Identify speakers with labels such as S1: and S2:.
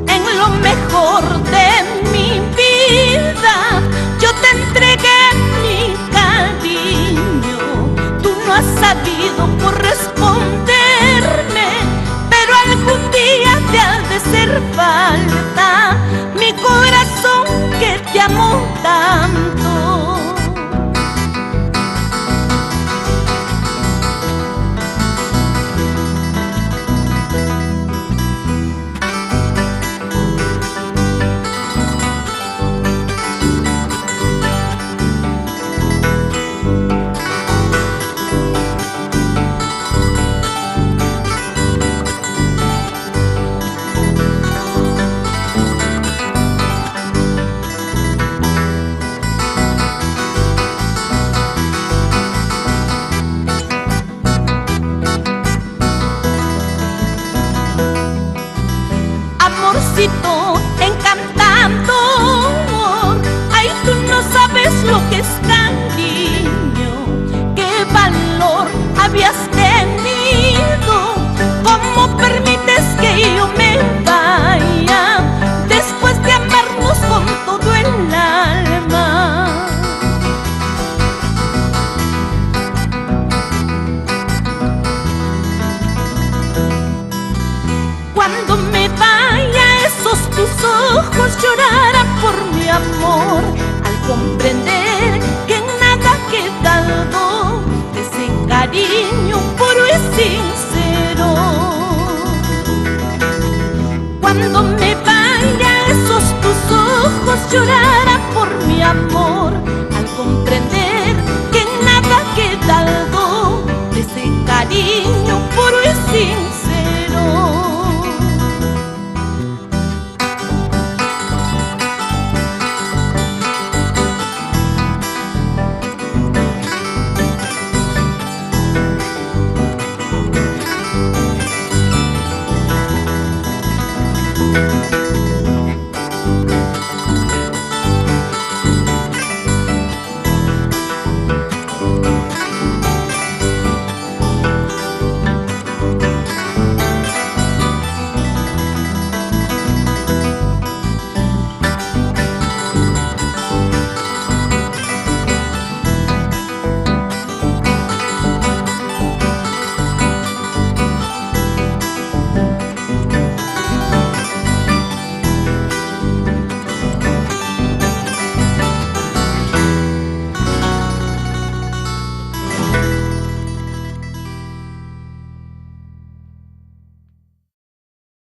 S1: En lo mejor de mi vida yo te entregué mi cariño. Tú no has sabido corresponderme, pero algún día te ha de ser falta mi corazón que te amó tanto. Amorcito encantador, ay, tú no sabes lo que es cariño, qué valor habías tenido, cómo permites que yo me vaya después de amarnos con todo el alma. Cuando me vaya, esos tus ojos llorarán por mi amor, al comprender que nada ha quedado de ese cariño puro y sincero.